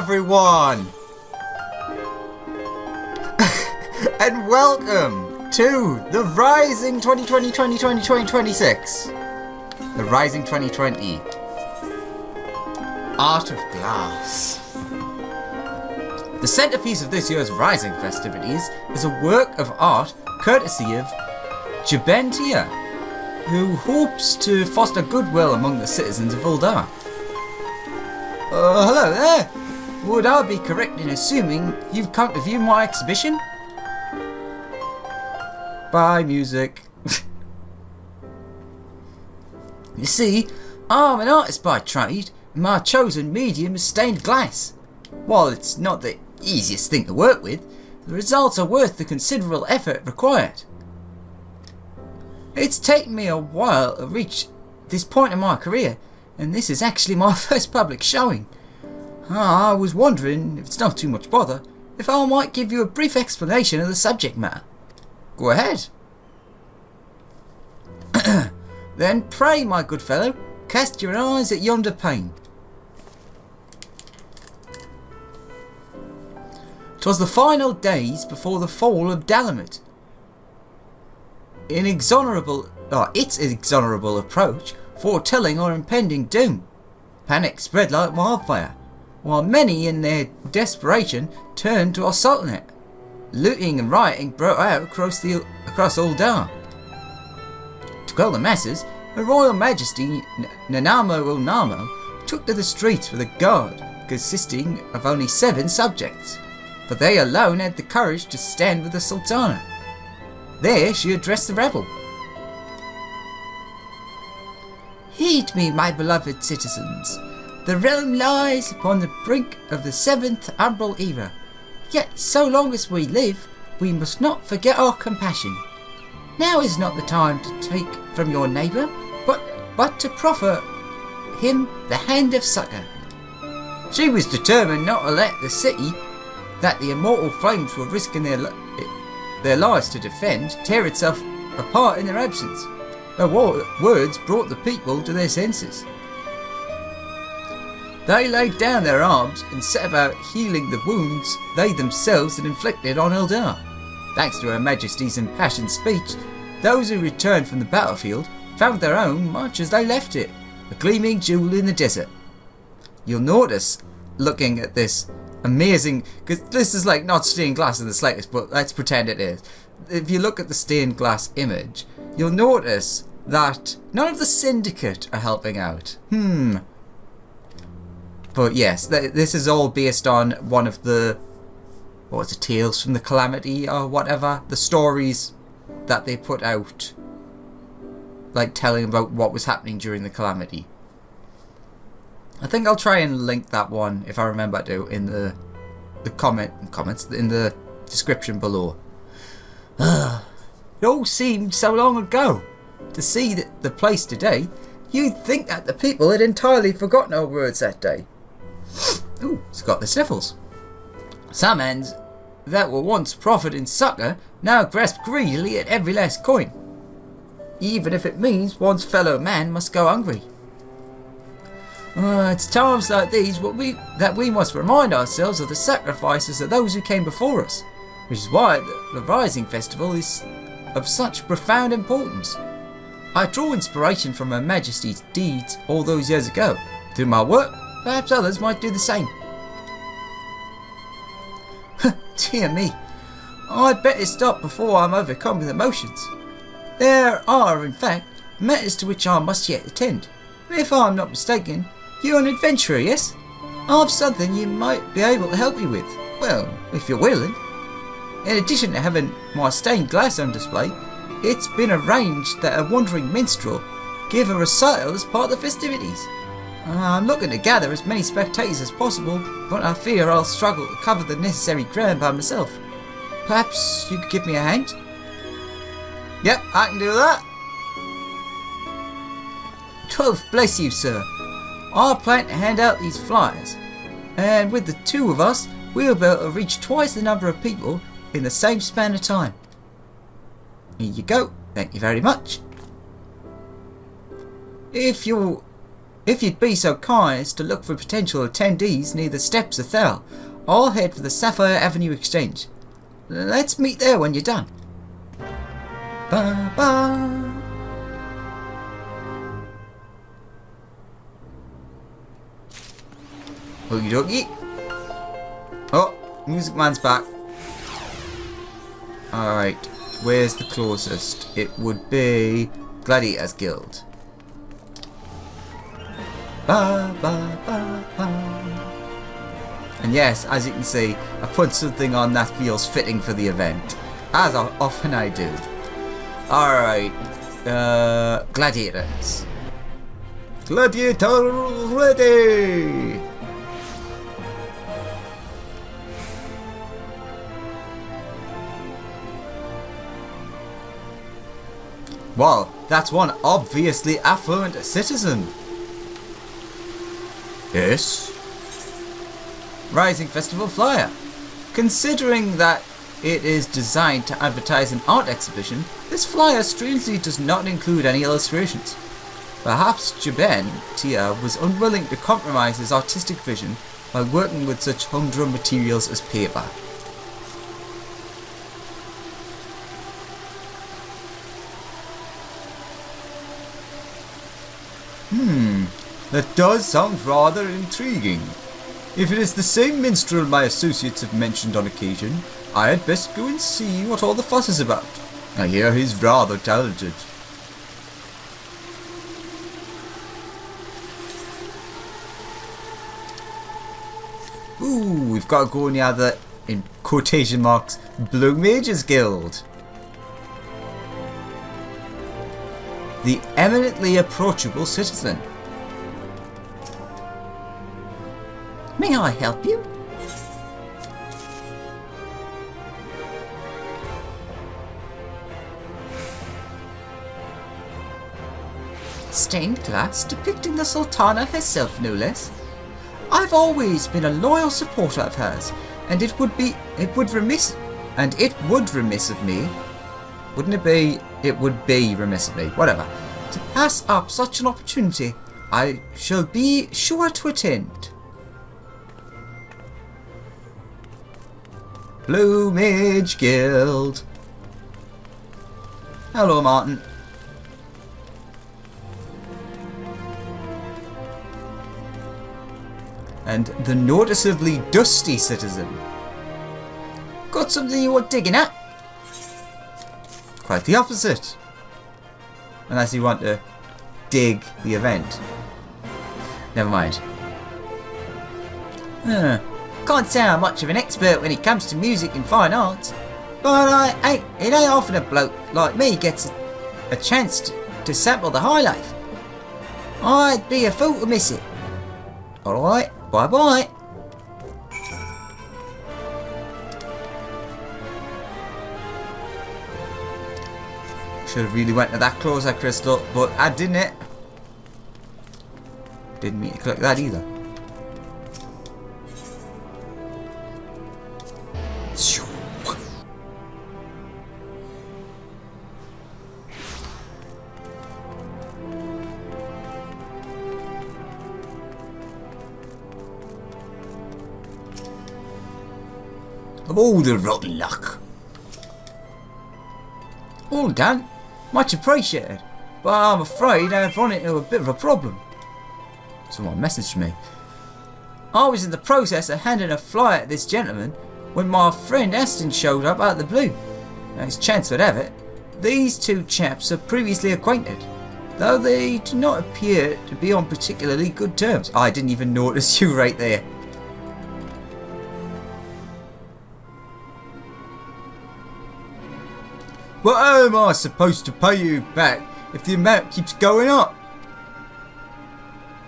everyone! And welcome to the Rising 2020-2020-2026. The Rising 2020. Art of Glass. The centerpiece of this year's Rising festivities is a work of art courtesy of Jabentia, who hopes to foster goodwill among the citizens of Uldar. Hello there! Would I be correct in assuming you've come to view my exhibition? Bye, music. You see, I'm an artist by trade, and my chosen medium is stained glass. While it's not the easiest thing to work with, the results are worth the considerable effort required. It's taken me a while to reach this point in my career, and this is actually my first public showing. I was wondering, if it's not too much bother, if I might give you a brief explanation of the subject matter. Go ahead. Then pray, my good fellow, cast your eyes at yonder pane. 'Twas the final days before the fall of Dalamet. Its inexorable approach, foretelling our impending doom. Panic spread like wildfire, while many in their desperation turned to our Sultanate. Looting and rioting broke out across Uldar. To quell the masses, Her Royal Majesty Nanamo Ulnamo took to the streets with a guard consisting of only 7 subjects, for they alone had the courage to stand with the Sultana. There she addressed the rebel. Heed me, my beloved citizens. The realm lies upon the brink of the 7th Umbral Era. Yet so long as we live, we must not forget our compassion. Now is not the time to take from your neighbour, but to proffer him the hand of succour. She was determined not to let the city that the immortal flames were risking their lives to defend tear itself apart in their absence. Her words brought the people to their senses. They laid down their arms and set about healing the wounds they themselves had inflicted on Uldar. Thanks to Her Majesty's impassioned speech, those who returned from the battlefield found their own much as they left it, a gleaming jewel in the desert. You'll notice, looking at this amazing, because this is like not stained glass in the slightest, but let's pretend it is. If you look at the stained glass image, you'll notice that none of the Syndicate are helping out. But yes, this is all based on one of the, what was it, Tales from the Calamity or whatever, the stories that they put out, like telling about what was happening during the Calamity. I think I'll try and link that one, if I remember to, in the comments, in the description below. It all seemed so long ago. To see the place today, you'd think that the people had entirely forgotten our words that day. Ooh, it's got the sniffles. Some hands that were once proffered in succour now grasp greedily at every last coin, even if it means one's fellow man must go hungry. It's times like these that we must remind ourselves of the sacrifices of those who came before us, which is why the Rising Festival is of such profound importance. I draw inspiration from Her Majesty's deeds all those years ago. Through my work, perhaps others might do the same. Dear me, I'd better stop before I'm overcome with emotions. There are, in fact, matters to which I must yet attend. If I'm not mistaken, you're an adventurer, yes? I've something you might be able to help me with. Well, if you're willing. In addition to having my stained glass on display, it's been arranged that a wandering minstrel give a recital as part of the festivities. I'm looking to gather as many spectators as possible, but I fear I'll struggle to cover the necessary ground by myself. Perhaps you could give me a hand? Yep, I can do that. 12 bless you, sir. I plan to hand out these flyers, and with the 2 of us, we'll be able to reach twice the number of people in the same span of time. Here you go. Thank you very much. If you'll If you'd be so kind as to look for potential attendees near the steps of Thel, I'll head for the Sapphire Avenue Exchange. Let's meet there when you're done. Ba-ba. Okie dokie. Oh, Music Man's back. Alright, where's the closest? It would be Gladiators Guild. Ba, ba, ba, ba. And yes, as you can see, I put something on that feels fitting for the event. As often I do. Alright, Gladiators. Gladiators ready! Well, that's one obviously affluent citizen. Yes. Rising Festival Flyer. Considering that it is designed to advertise an art exhibition, this flyer strangely does not include any illustrations. Perhaps Jeben Tia was unwilling to compromise his artistic vision by working with such humdrum materials as paper. That does sound rather intriguing. If it is the same minstrel my associates have mentioned on occasion, I had best go and see what all the fuss is about. I hear he's rather talented. Ooh, we've got to go near the, in quotation marks, Blue Mages Guild. The eminently approachable citizen. May I help you? Stained glass depicting the Sultana herself, no less. I've always been a loyal supporter of hers, and it would remiss of me, wouldn't it be? It would be remiss of me, whatever, to pass up such an opportunity. I shall be sure to attend. Blue Mage Guild. Hello, Martin. And the noticeably dusty citizen. Got something you want digging at? Quite the opposite. Unless you want to dig the event. Never mind. Can't say I'm much of an expert when it comes to music and fine arts, but it ain't often a bloke like me gets a chance to sample the high life. I'd be a fool to miss it. Alright, bye bye. Should have really went to that closer crystal, but I didn't. Didn't mean to click that either. Of all the rotten luck. All done. Much appreciated. But I'm afraid I've run into a bit of a problem. Someone messaged me. I was in the process of handing a flyer at this gentleman when my friend Aston showed up out of the blue. As chance would have it, these two chaps are previously acquainted, though they do not appear to be on particularly good terms. I didn't even notice you right there. But how am I supposed to pay you back if the amount keeps going up?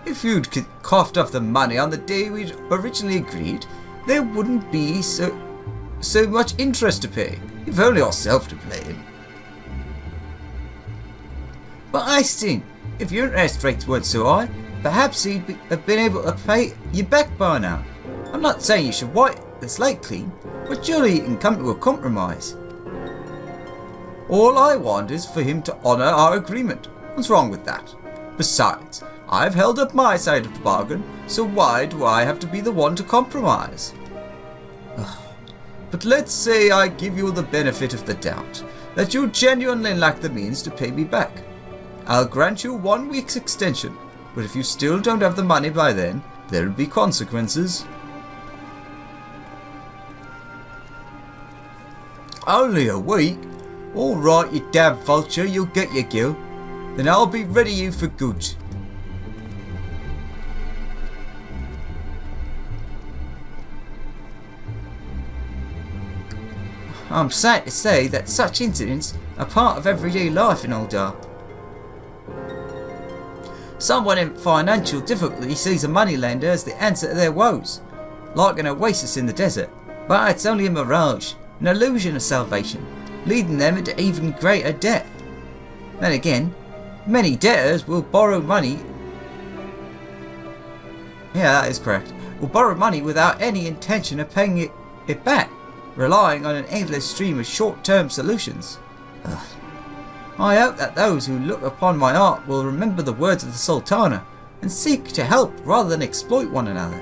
If you'd coughed off the money on the day we'd originally agreed, there wouldn't be so much interest to pay. You've only yourself to blame. But Einstein, if your interest rates weren't so high, perhaps he'd have been able to pay you back by now. I'm not saying you should wipe the slate clean, but surely you can come to a compromise. All I want is for him to honour our agreement. What's wrong with that? Besides, I've held up my side of the bargain, so why do I have to be the one to compromise? Ugh. But let's say I give you the benefit of the doubt, that you genuinely lack the means to pay me back. I'll grant you 1 week's extension, but if you still don't have the money by then, there'll be consequences. Only a week? Alright, you damn vulture, you'll get your gill. Then I'll be ready you for good. I'm sad to say that such incidents are part of everyday life in Uldar. Someone in financial difficulty sees a moneylender as the answer to their woes, like an oasis in the desert, but it's only a mirage, an illusion of salvation, leading them into even greater debt. Then again, many debtors will borrow money. Yeah, that is correct. Will borrow money without any intention of paying it back, relying on an endless stream of short-term solutions. Ugh. I hope that those who look upon my art will remember the words of the Sultana and seek to help rather than exploit one another.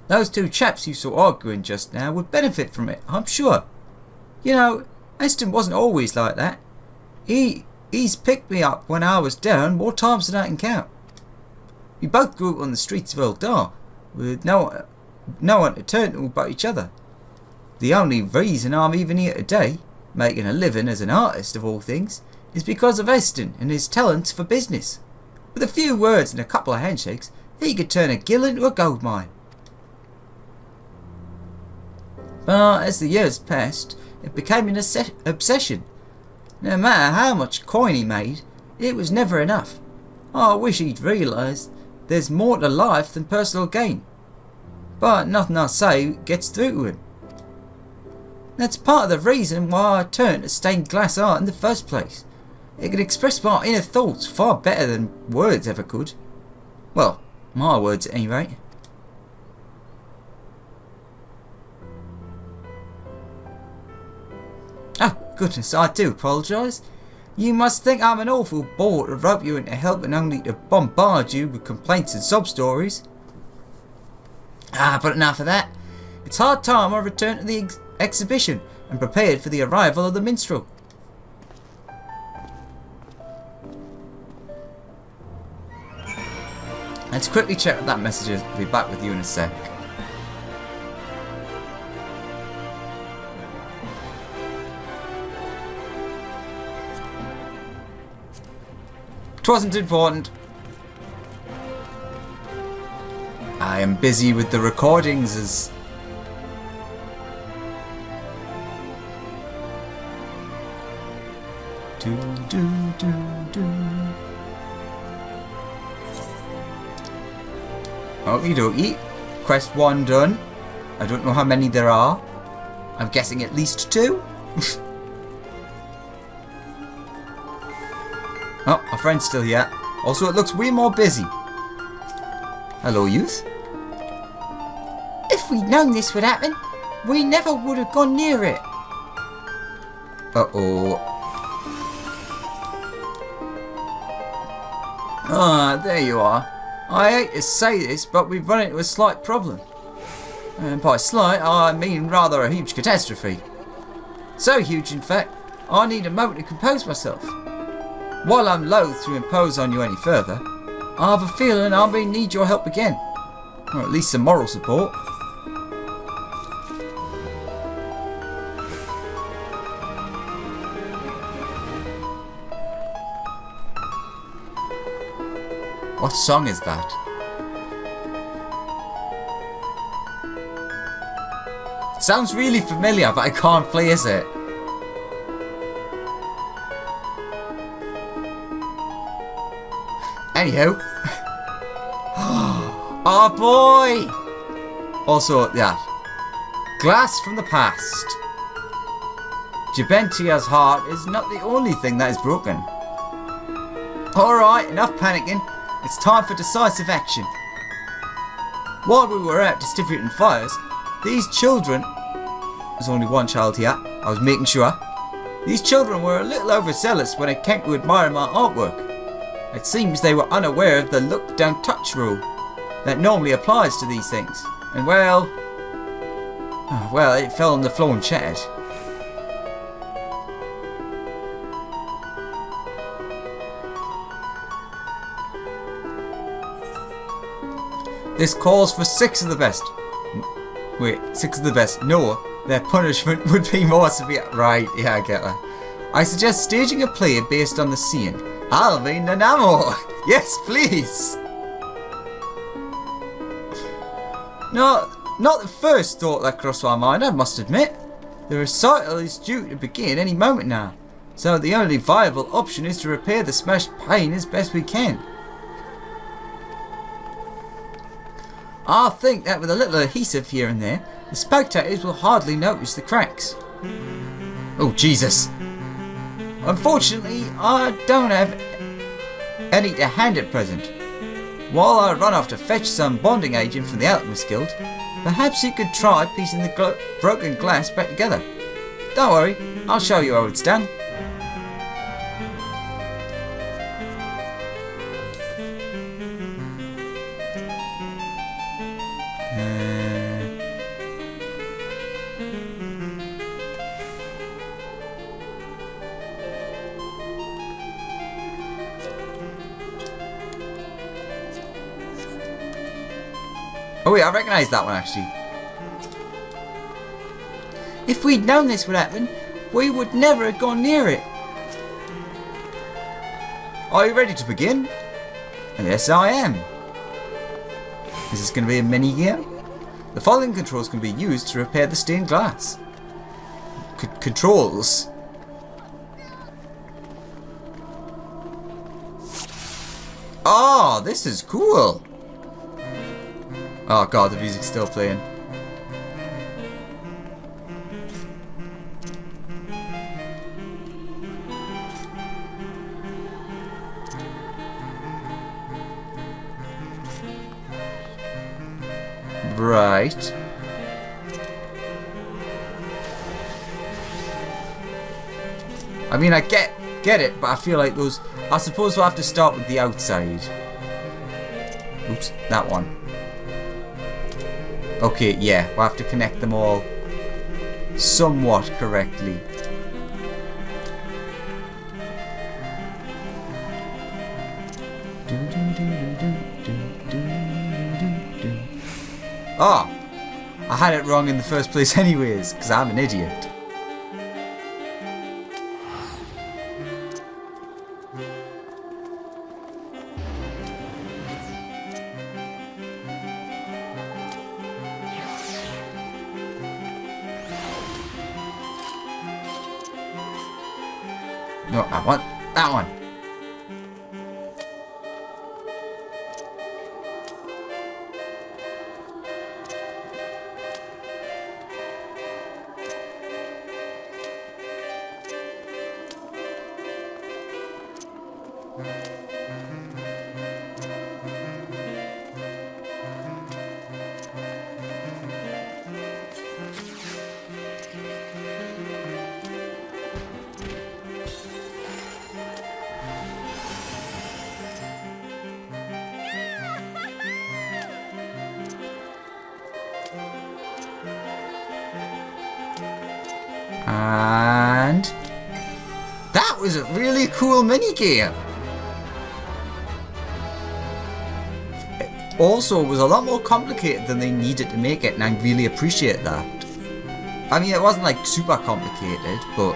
Those two chaps you saw arguing just now would benefit from it, I'm sure. You know, Aston wasn't always like that. He's picked me up when I was down more times than I can count. We both grew up on the streets of Uldar, with no one to turn to but each other. The only reason I'm even here today, making a living as an artist of all things, is because of Aston and his talents for business. With a few words and a couple of handshakes, he could turn a gill into a gold mine. But as the years passed, it became an obsession. No matter how much coin he made, it was never enough. I wish he'd realised there's more to life than personal gain. But nothing I say gets through to him. That's part of the reason why I turned to stained glass art in the first place. It can express my inner thoughts far better than words ever could. Well, my words at any rate. Oh, goodness, I do apologise. You must think I'm an awful bore to rope you into helping only to bombard you with complaints and sob stories. But enough of that. It's high time I returned to the exhibition and prepared for the arrival of the Minstrel. Let's quickly check that message. I'll be back with you in a sec. It wasn't important. I am busy with the recordings as... Okie dokie. Quest 1 done. I don't know how many there are. I'm guessing at least 2. Oh, our friend's still here. Also, it looks way more busy. Hello, youth. If we'd known this would happen, we never would have gone near it. Uh-oh. Ah, there you are. I hate to say this, but we've run into a slight problem. And by slight, I mean rather a huge catastrophe. So huge, in fact, I need a moment to compose myself. While I'm loath to impose on you any further, I have a feeling I may need your help again. Or at least some moral support. What song is that? It sounds really familiar, but I can't place it. Anywho. Oh boy! Also, yeah. Glass from the past. Jabentia's heart is not the only thing that is broken. Alright, enough panicking. It's time for decisive action. While we were out distributing fires, these children... There's only one child here, I was making sure. These children were a little overzealous when it came to admiring my artwork. It seems they were unaware of the look don't touch rule that normally applies to these things. And well, it fell on the floor and shattered. This calls for 6 of the best. Wait, 6 of the best. No, their punishment would be more severe. Right, yeah, I get that. I suggest staging a play based on the scene. Alvin Nanamo! Yes, please! No, not the first thought that crossed my mind, I must admit. The recital is due to begin any moment now, so the only viable option is to repair the smashed pane as best we can. I think that with a little adhesive here and there, the spectators will hardly notice the cracks. Oh, Jesus. Unfortunately, I don't have any to hand at present. While I run off to fetch some bonding agent from the Alchemist Guild, perhaps you could try piecing the broken glass back together. Don't worry, I'll show you how it's done. Oh wait, I recognise that one actually. If we'd known this would happen, we would never have gone near it. Are you ready to begin? Yes, I am. Is this going to be a mini game? The following controls can be used to repair the stained glass. Controls? Oh, this is cool. Oh god, the music's still playing. Right. I mean, I get it, but I feel like those... I suppose we'll have to start with the outside. Oops, that one. Okay, yeah, we'll have to connect them all somewhat correctly. Oh, I had it wrong in the first place anyways, because I'm an idiot. No, I want that one. And that was a really cool minigame. It also was a lot more complicated than they needed to make it, and I really appreciate that. I mean, it wasn't like super complicated, but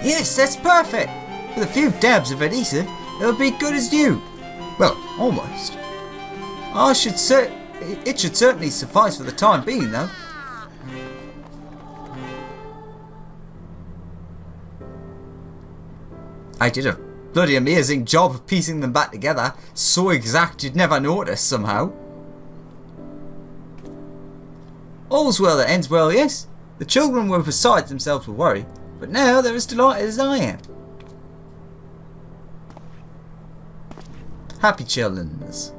yes, that's perfect. With a few dabs of adhesive, it'll be good as new. Well, almost. It should certainly suffice for the time being, though. I did a bloody amazing job of piecing them back together, so exact you'd never notice somehow. All's well that ends well, yes. The children were beside themselves with worry, but now they're as delighted as I am. Happy childrens.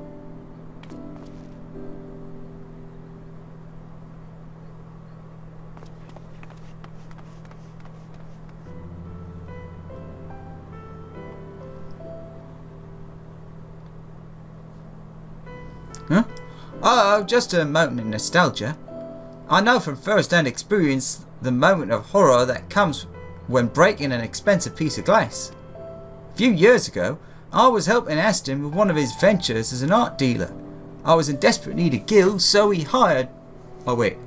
Huh? Oh, just a moment of nostalgia. I know from first-hand experience the moment of horror that comes when breaking an expensive piece of glass. A few years ago, I was helping Aston with one of his ventures as an art dealer. I was in desperate need of gills, so he hired... Oh wait.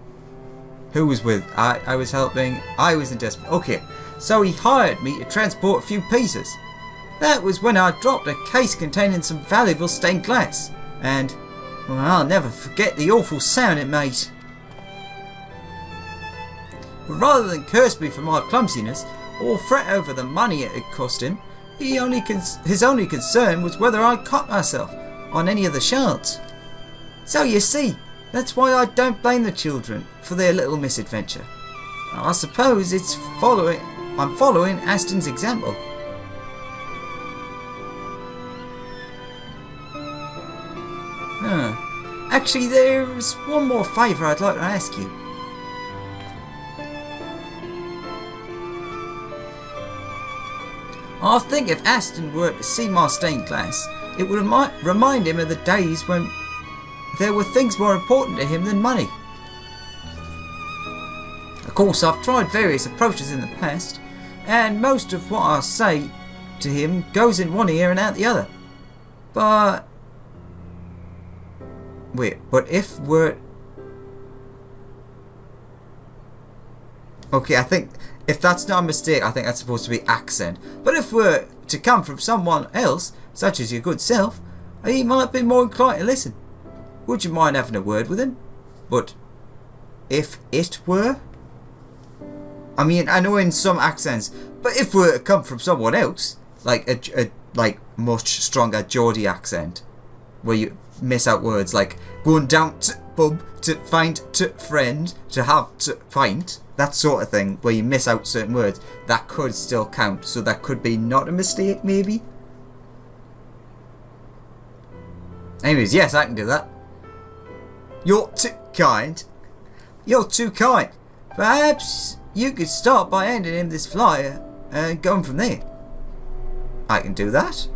Who was with? I was helping... I was in desperate... Okay. So he hired me to transport a few pieces. That was when I dropped a case containing some valuable stained glass. And... well, I'll never forget the awful sound it made. But rather than curse me for my clumsiness, or fret over the money it had cost him, his only concern was whether I'd cut myself on any of the shards. So you see, that's why I don't blame the children for their little misadventure. I suppose I'm following Aston's example. Actually, there's one more favour I'd like to ask you. I think if Aston were to see my stained glass, it would remind him of the days when there were things more important to him than money. Of course, I've tried various approaches in the past, and most of what I say to him goes in one ear and out the other. But... wait, but if we're... okay, I think... if that's not a mistake, I think that's supposed to be accent. But if we're to come from someone else, such as your good self, he might be more inclined to listen. Would you mind having a word with him? But if it were? I mean, I know in some accents, but if we're to come from someone else, like a much stronger Geordie accent, where you miss out words like going down to pub to find to friend to have to pint, that sort of thing, where you miss out certain words, that could still count. So that could be not a mistake, maybe. Anyways, yes, I can do that. You're too kind. You're too kind. Perhaps you could start by handing him this flyer and going from there. I can do that.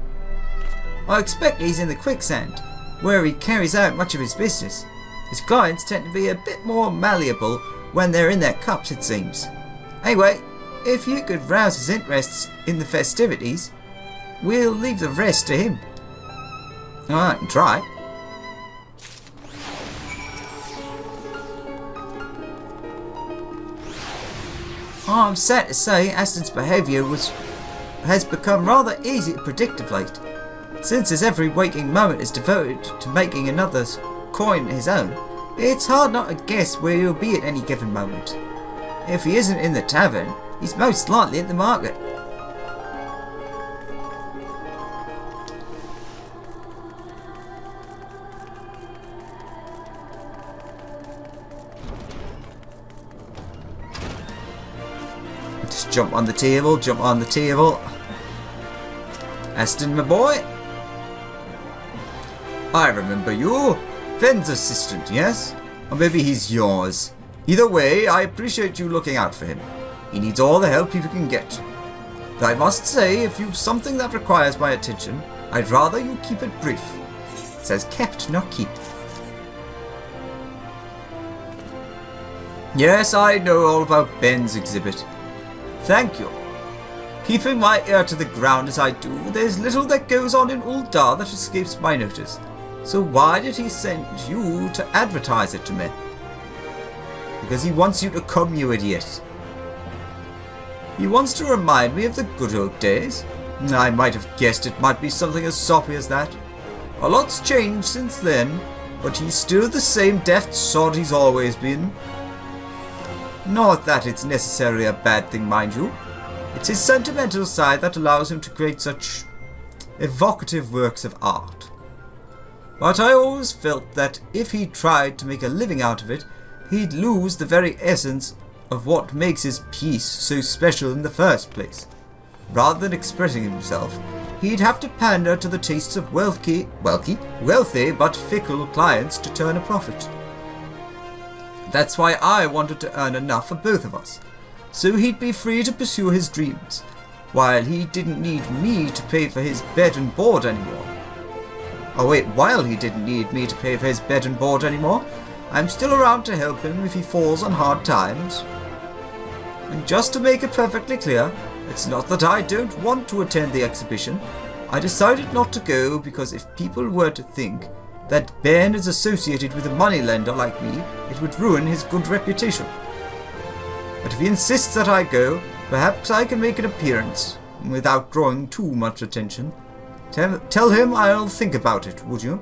I expect he's in the quicksand, where he carries out much of his business. His clients tend to be a bit more malleable when they're in their cups, it seems. Anyway, if you could rouse his interests in the festivities, we'll leave the rest to him. I can try. I'm sad to say Aston's behaviour has become rather easy to predict of late. Since his every waking moment is devoted to making another's coin his own, it's hard not to guess where he'll be at any given moment. If he isn't in the tavern, he's most likely at the market. Just jump on the table, jump on the table. Aston, my boy. I remember you. Fenn's assistant, yes? Or maybe he's yours. Either way, I appreciate you looking out for him. He needs all the help you can get. Though I must say, if you've something that requires my attention, I'd rather you keep it brief. It says kept, not keep. Yes, I know all about Ben's exhibit. Thank you. Keeping my ear to the ground as I do, there's little that goes on in Uldar that escapes my notice. So why did he send you to advertise it to me? Because he wants you to come, you idiot. He wants to remind me of the good old days. I might have guessed it might be something as soppy as that. A lot's changed since then, but he's still the same deft sod he's always been. Not that it's necessarily a bad thing, mind you. It's his sentimental side that allows him to create such evocative works of art. But I always felt that if he tried to make a living out of it, he'd lose the very essence of what makes his piece so special in the first place. Rather than expressing himself, he'd have to pander to the tastes of wealthy but fickle clients to turn a profit. That's why I wanted to earn enough for both of us, so he'd be free to pursue his dreams, while he didn't need me to pay for his bed and board anymore. Oh wait, while he didn't need me to pay for his bed and board anymore, I'm still around to help him if he falls on hard times. And just to make it perfectly clear, it's not that I don't want to attend the exhibition. I decided not to go because if people were to think that Ben is associated with a moneylender like me, it would ruin his good reputation. But if he insists that I go, perhaps I can make an appearance without drawing too much attention. Tell him I'll think about it, would you?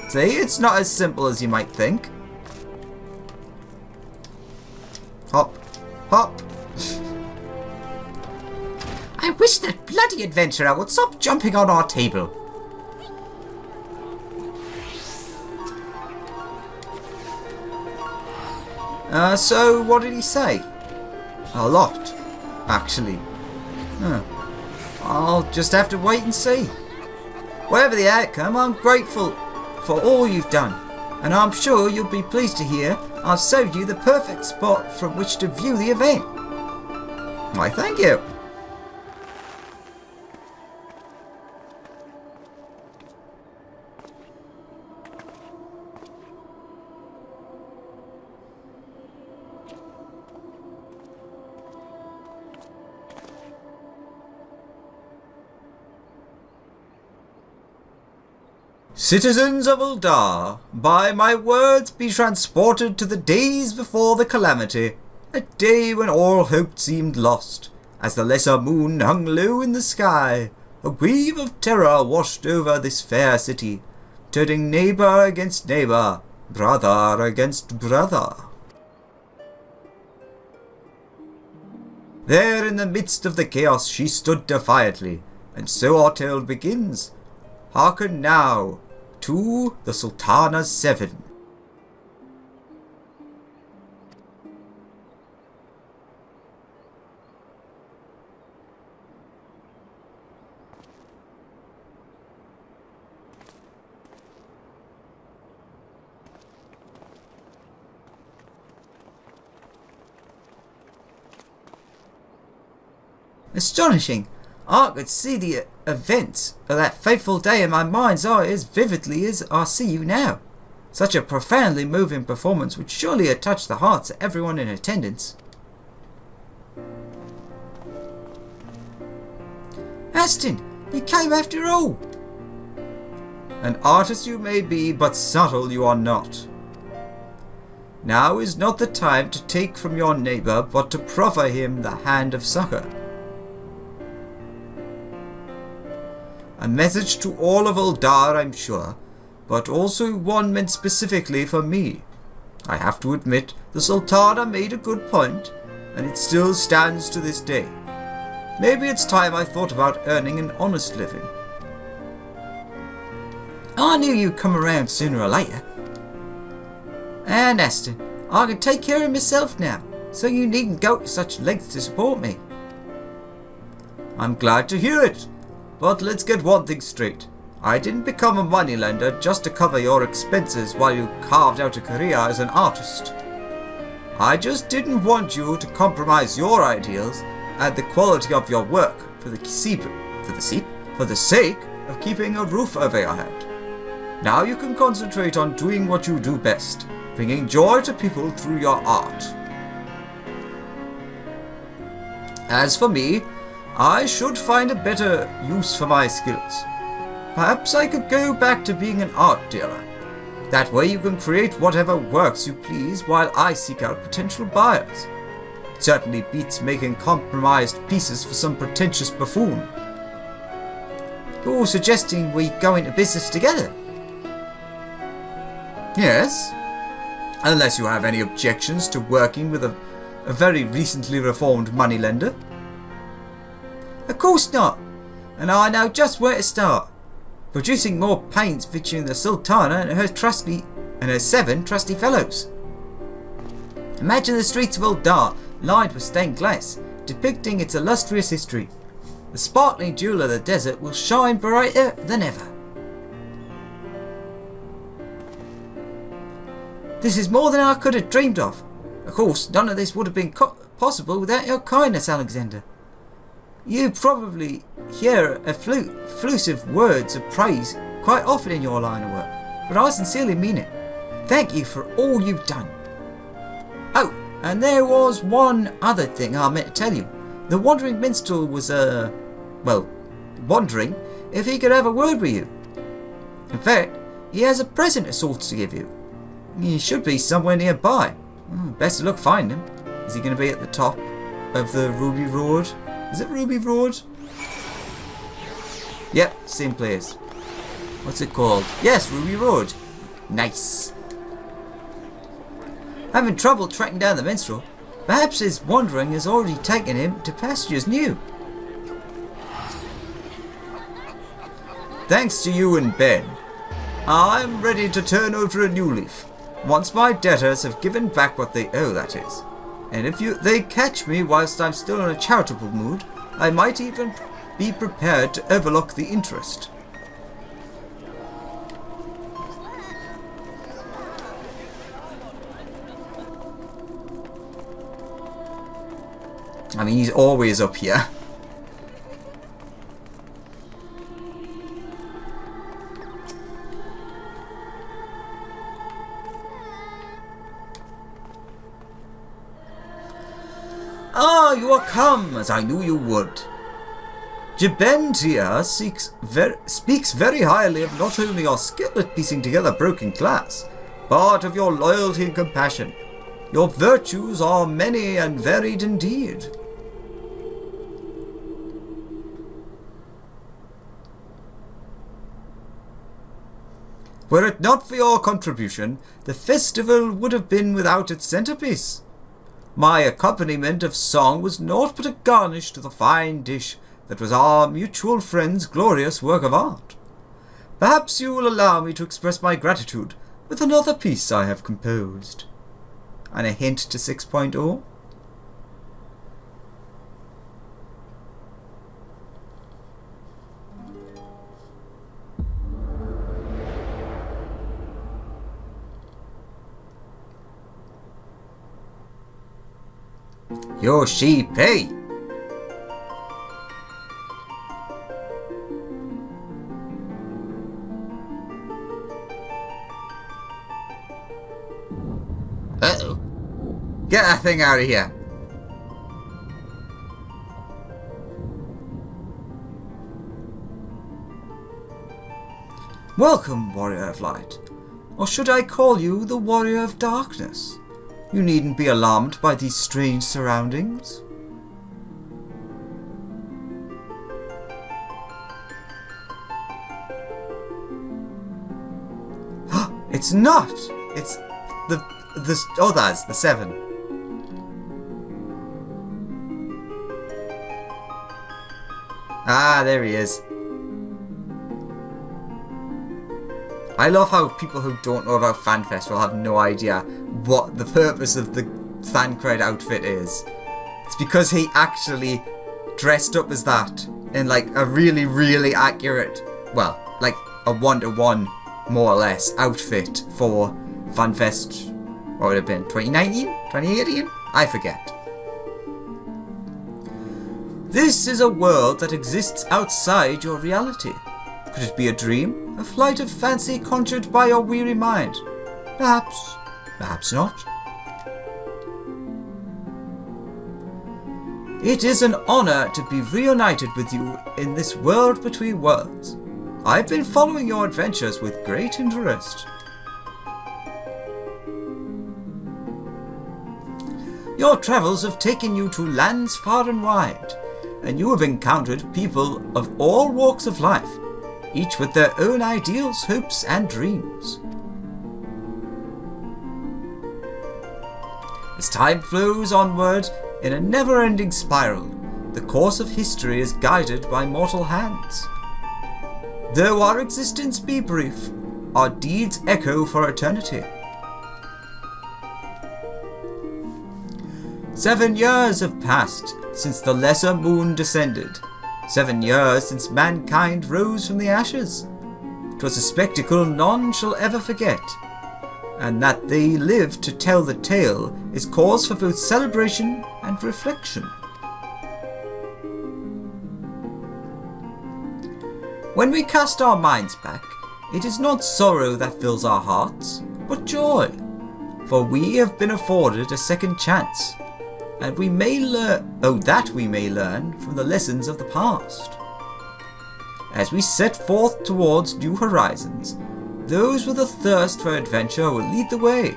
See, it's not as simple as you might think. Hop, hop. I wish that bloody adventurer would stop jumping on our table. So what did he say? A lot, actually. I'll just have to wait and see. Whatever the outcome, I'm grateful for all you've done, and I'm sure you'll be pleased to hear I've saved you the perfect spot from which to view the event. Why, thank you. Citizens of Uldar, by my words be transported to the days before the calamity, a day when all hope seemed lost, as the lesser moon hung low in the sky. A wave of terror washed over this fair city, turning neighbour against neighbour, brother against brother. There in the midst of the chaos she stood defiantly, and so our tale begins. Hearken now to the Sultana's 7. Astonishing! I could see the events of that fateful day in my mind's eye as vividly as I see you now. Such a profoundly moving performance would surely have touched the hearts of everyone in attendance. Aston, you came after all! An artist you may be, but subtle you are not. Now is not the time to take from your neighbour, but to proffer him the hand of succour. A message to all of Uldar, I'm sure, but also one meant specifically for me. I have to admit, the Sultana made a good point, and it still stands to this day. Maybe it's time I thought about earning an honest living. I knew you'd come around sooner or later. And Aston, I can take care of myself now, so you needn't go to such lengths to support me. I'm glad to hear it. But let's get one thing straight. I didn't become a moneylender just to cover your expenses while you carved out a career as an artist. I just didn't want you to compromise your ideals and the quality of your work for the sake of keeping a roof over your head. Now you can concentrate on doing what you do best, bringing joy to people through your art. As for me, I should find a better use for my skills. Perhaps I could go back to being an art dealer. That way you can create whatever works you please while I seek out potential buyers. It certainly beats making compromised pieces for some pretentious buffoon. You're suggesting we go into business together? Yes. Unless you have any objections to working with a very recently reformed moneylender. Of course not, and I know just where to start. Producing more paints featuring the Sultana and her 7 trusty fellows. Imagine the streets of Uldar lined with stained glass, depicting its illustrious history. The sparkling jewel of the desert will shine brighter than ever. This is more than I could have dreamed of. Of course, none of this would have been possible without your kindness, Alexander. You probably hear effusive words of praise quite often in your line of work, but I sincerely mean it. Thank you for all you've done. Oh, and there was one other thing I meant to tell you. The Wandering Minstrel was, wondering if he could have a word with you. In fact, he has a present of sorts to give you. He should be somewhere nearby. Best of luck finding him. Is he going to be at the top of the Ruby Road? Is it Ruby Road? Yep, same place. What's it called? Yes, Ruby Road. Nice. Having trouble tracking down the minstrel. Perhaps his wandering has already taken him to pastures new. Thanks to you and Ben, I'm ready to turn over a new leaf. Once my debtors have given back what they owe, that is. And if they catch me whilst I'm still in a charitable mood, I might even be prepared to overlook the interest. I mean, he's always up here. Ah, you are come, as I knew you would. Jibentia speaks very highly of not only your skill at piecing together broken glass, but of your loyalty and compassion. Your virtues are many and varied indeed. Were it not for your contribution, the festival would have been without its centerpiece. My accompaniment of song was naught but a garnish to the fine dish that was our mutual friend's glorious work of art. Perhaps you will allow me to express my gratitude with another piece I have composed. And a hint to 6.0. Yoshi Pay. Uh-oh. Get that thing out of here. Welcome, Warrior of Light. Or should I call you the Warrior of Darkness? You needn't be alarmed by these strange surroundings. It's not! It's the that's the 7. Ah, there he is. I love how people who don't know about FanFest will have no idea what the purpose of the Thancred outfit is. It's because he actually dressed up as that in like a really, really accurate, well, like a 1-to-1 more or less outfit for FanFest. What would it have been? 2019? 2018? I forget. This is a world that exists outside your reality. Could it be a dream? A flight of fancy conjured by your weary mind? Perhaps. Perhaps not. It is an honor to be reunited with you in this world between worlds. I've been following your adventures with great interest. Your travels have taken you to lands far and wide, and you have encountered people of all walks of life, each with their own ideals, hopes, and dreams. As time flows onward in a never-ending spiral, the course of history is guided by mortal hands. Though our existence be brief, our deeds echo for eternity. 7 years have passed since the lesser moon descended. 7 years since mankind rose from the ashes. 'Twas a spectacle none shall ever forget, and that they live to tell the tale is cause for both celebration and reflection. When we cast our minds back, it is not sorrow that fills our hearts, but joy. For we have been afforded a second chance, and we may learn from the lessons of the past. As we set forth towards new horizons, those with a thirst for adventure will lead the way.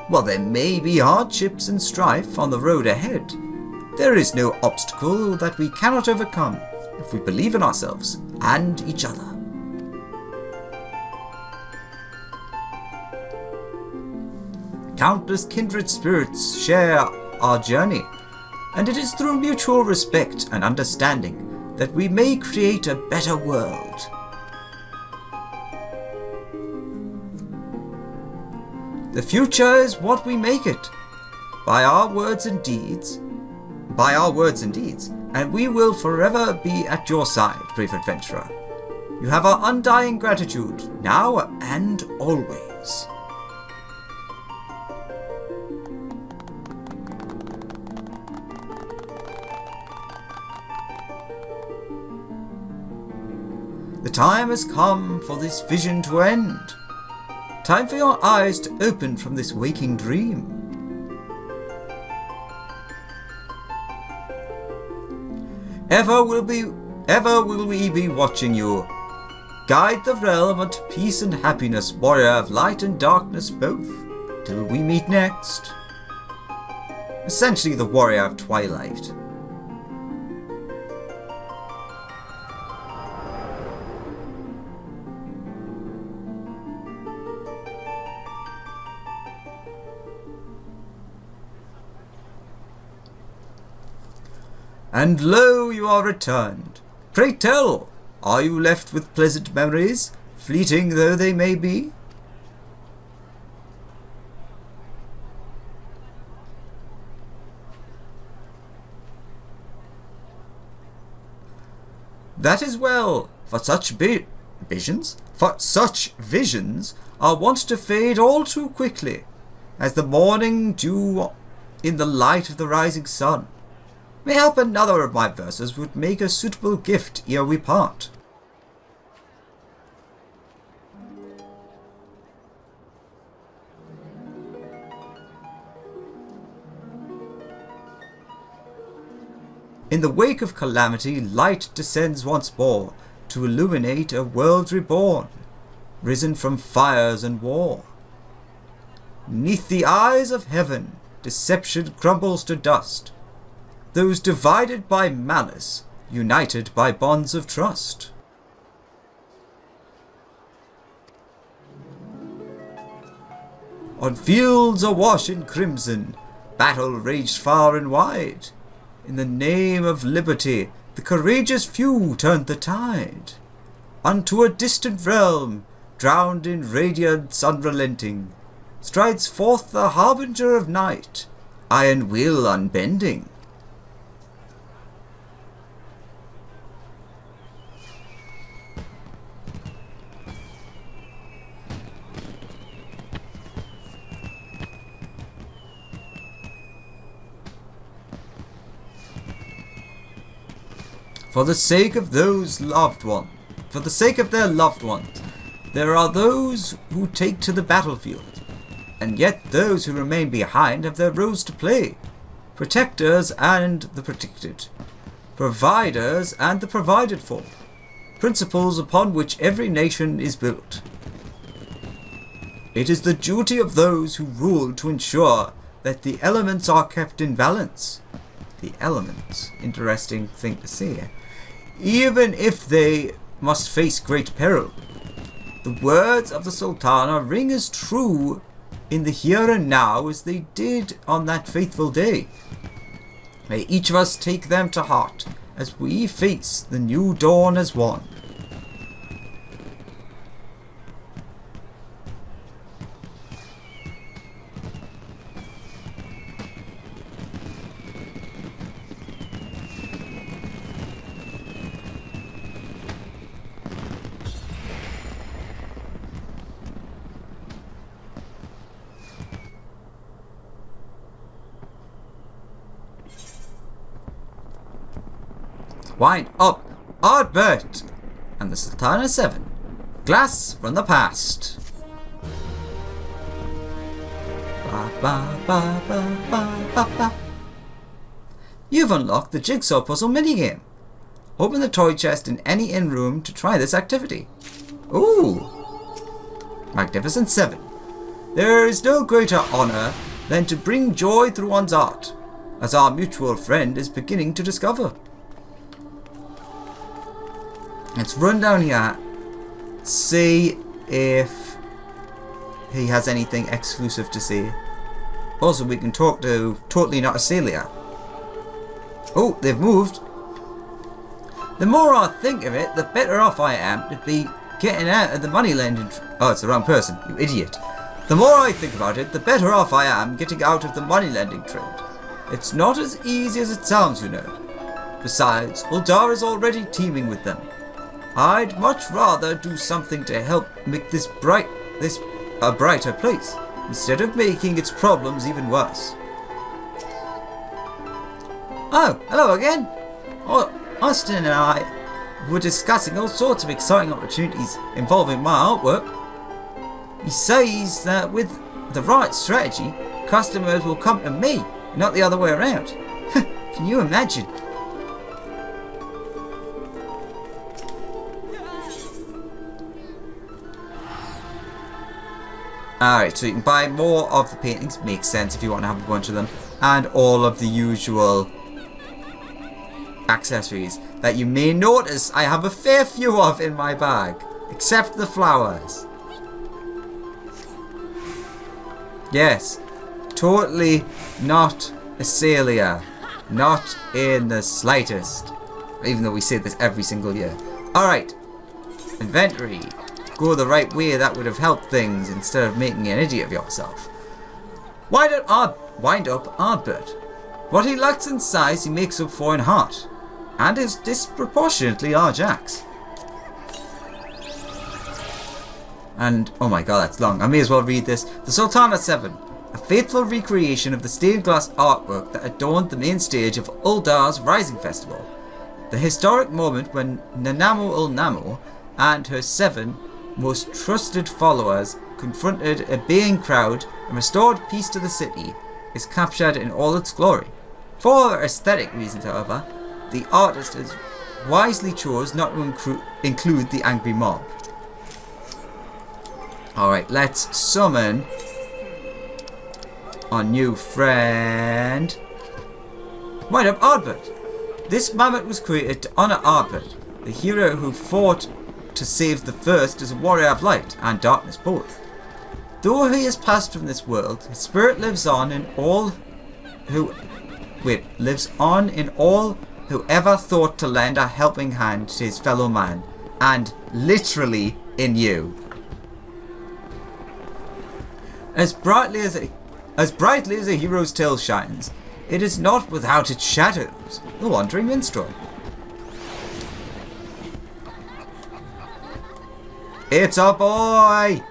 While there may be hardships and strife on the road ahead, there is no obstacle that we cannot overcome if we believe in ourselves and each other. Countless kindred spirits share our journey, and it is through mutual respect and understanding that we may create a better world. The future is what we make it, by our words and deeds, and we will forever be at your side, brave adventurer. You have our undying gratitude, now and always. The time has come for this vision to end. Time for your eyes to open from this waking dream. Ever will we be watching you. Guide the realm unto peace and happiness, warrior of light and darkness both, till we meet next. Essentially the warrior of twilight. And lo, you are returned. Pray tell, are you left with pleasant memories, fleeting though they may be? That is well, for such visions are wont to fade all too quickly, as the morning dew in the light of the rising sun. Mayhap another of my verses would make a suitable gift ere we part. In the wake of calamity, light descends once more to illuminate a world reborn, risen from fires and war. 'Neath the eyes of heaven, deception crumbles to dust. Those divided by malice, united by bonds of trust. On fields awash in crimson, battle raged far and wide. In the name of liberty, the courageous few turned the tide. Unto a distant realm, drowned in radiance unrelenting, strides forth the harbinger of night, iron will unbending. For the sake of their loved ones, there are those who take to the battlefield, and yet those who remain behind have their roles to play. Protectors and the protected, providers and the provided for, principles upon which every nation is built. It is the duty of those who rule to ensure that the elements are kept in balance. The elements, interesting thing to say. Even if they must face great peril. The words of the Sultana ring as true in the here and now as they did on that fateful day. May each of us take them to heart as we face the new dawn as one. Wind up, Ardbert! and the Sultana 7. Glass from the past. Ba, ba, ba, ba, ba, ba, ba. You've unlocked the Jigsaw Puzzle minigame. Open the toy chest in any inn room to try this activity. Ooh! Magnificent 7. There is no greater honour than to bring joy through one's art, as our mutual friend is beginning to discover. Let's run down here, see if he has anything exclusive to say. Also, we can talk to Totally Not a Celia. Oh, they've moved. The more I think of it, the better off I am to be getting out of the money lending. Oh, it's the wrong person, you idiot. The more I think about it, the better off I am getting out of the money lending trade. It's not as easy as it sounds, you know. Besides, Uldar is already teeming with them. I'd much rather do something to help make this a brighter place, instead of making its problems even worse. Oh, hello again. Austin and I were discussing all sorts of exciting opportunities involving my artwork. He says that with the right strategy, customers will come to me, not the other way around. Can you imagine? Alright, so you can buy more of the paintings, makes sense if you want to have a bunch of them, and all of the usual accessories that you may notice I have a fair few of in my bag, except the flowers. Yes, totally not a Celia, not in the slightest, even though we say this every single year. Alright, inventory. Go the right way, that would have helped things instead of making an idiot of yourself. Wind up Ardbert. What he lacks in size he makes up for in heart, and is disproportionately large axe. And oh my god, that's long. I may as well read this. The Sultana 7, a faithful recreation of the stained glass artwork that adorned the main stage of Uldar's Rising Festival. The historic moment when Nanamo Ulnamo and her 7 most trusted followers confronted a baying crowd and restored peace to the city is captured in all its glory. For aesthetic reasons, however, the artist has wisely chose not to include the angry mob. Alright, let's summon our new friend. Wind up Ardbert. This mammoth was created to honour Ardbert, the hero who fought to save the first as a warrior of light and darkness both. Though he has passed from this world, his spirit lives on in all who ever thought to lend a helping hand to his fellow man, and literally in you. As brightly as a hero's tale shines, it is not without its shadows. The Wandering Minstrel. It's a boy!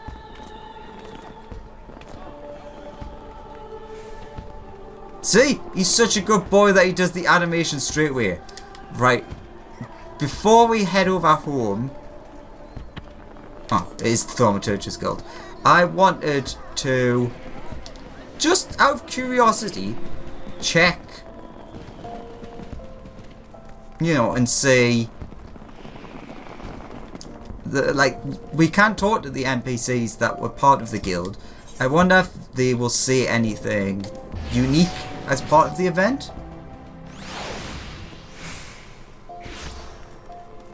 See? He's such a good boy that he does the animation straight away. Right. Before we head over home... Oh, it is the Thaumaturge's Guild. I wanted to, just out of curiosity, check, you know, and see... we can't talk to the NPCs that were part of the guild. I wonder if they will say anything unique as part of the event.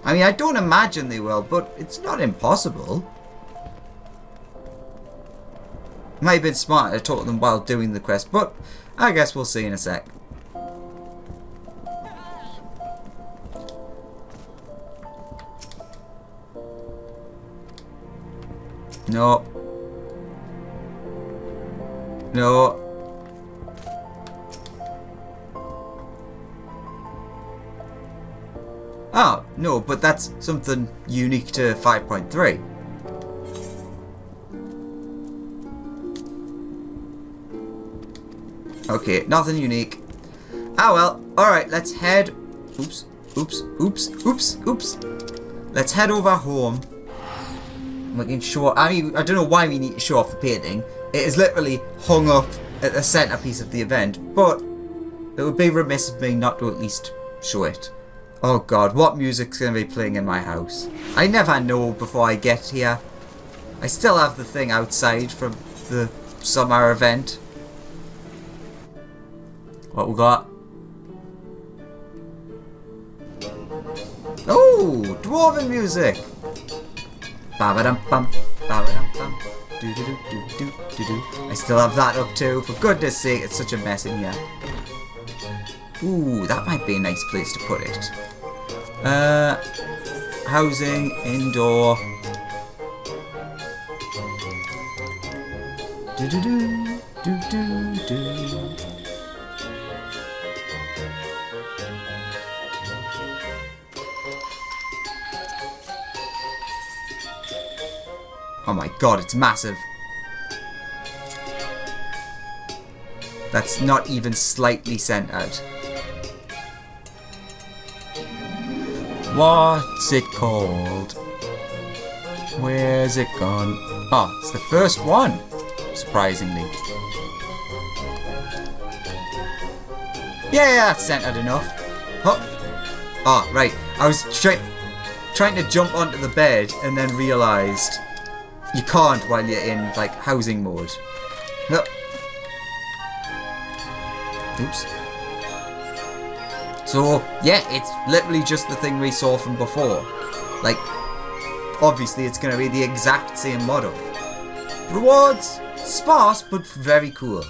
I mean, I don't imagine they will, but it's not impossible. Might have been smarter to talk to them while doing the quest, but I guess we'll see in a sec. No. No. Oh, no, but that's something unique to 5.3. Okay, nothing unique. Ah well, alright, let's head... Oops. Let's let's head over home. We can show. I mean, I don't know why we need to show off the painting. It is literally hung up at the centerpiece of the event, but it would be remiss of me not to at least show it. Oh god, what music's going to be playing in my house? I never know before I get here. I still have the thing outside from the summer event. What we got? Oh, dwarven music! Ba-ba-dum-bum, ba-ba-dum-bum, do-do-do-do-do-do-do. I still have that up too. For goodness sake, it's such a mess in here. Ooh, that might be a nice place to put it. Housing, indoor. Do-do-do, do-do-do. Oh my god, it's massive. That's not even slightly centered. What's it called? Where's it gone? Oh, it's the first one, surprisingly. Yeah, that's centered enough. Oh, right. I was trying to jump onto the bed and then realised you can't while you're in, like, housing mode. Oops. So, yeah, it's literally just the thing we saw from before. Like, obviously it's going to be the exact same model. Rewards, sparse, but very cool.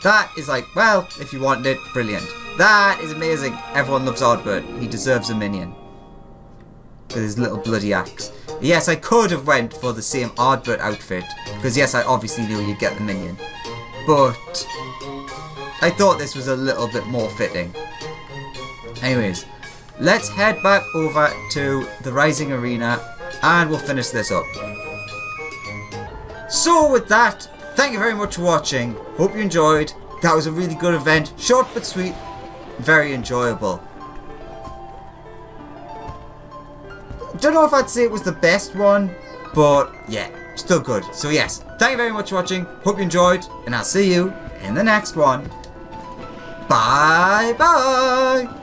That is like, well, if you wanted it, brilliant. That is amazing. Everyone loves Ardbert. He deserves a minion. With his little bloody axe. Yes, I could have went for the same Ardbert outfit. Because yes, I obviously knew you'd get the minion. But I thought this was a little bit more fitting. Anyways, let's head back over to the Rising Arena and we'll finish this up. So with that, thank you very much for watching. Hope you enjoyed. That was a really good event. Short but sweet. Very enjoyable. Don't know if I'd say it was the best one, but yeah, still good. So yes, thank you very much for watching. Hope you enjoyed, and I'll see you in the next one. Bye bye.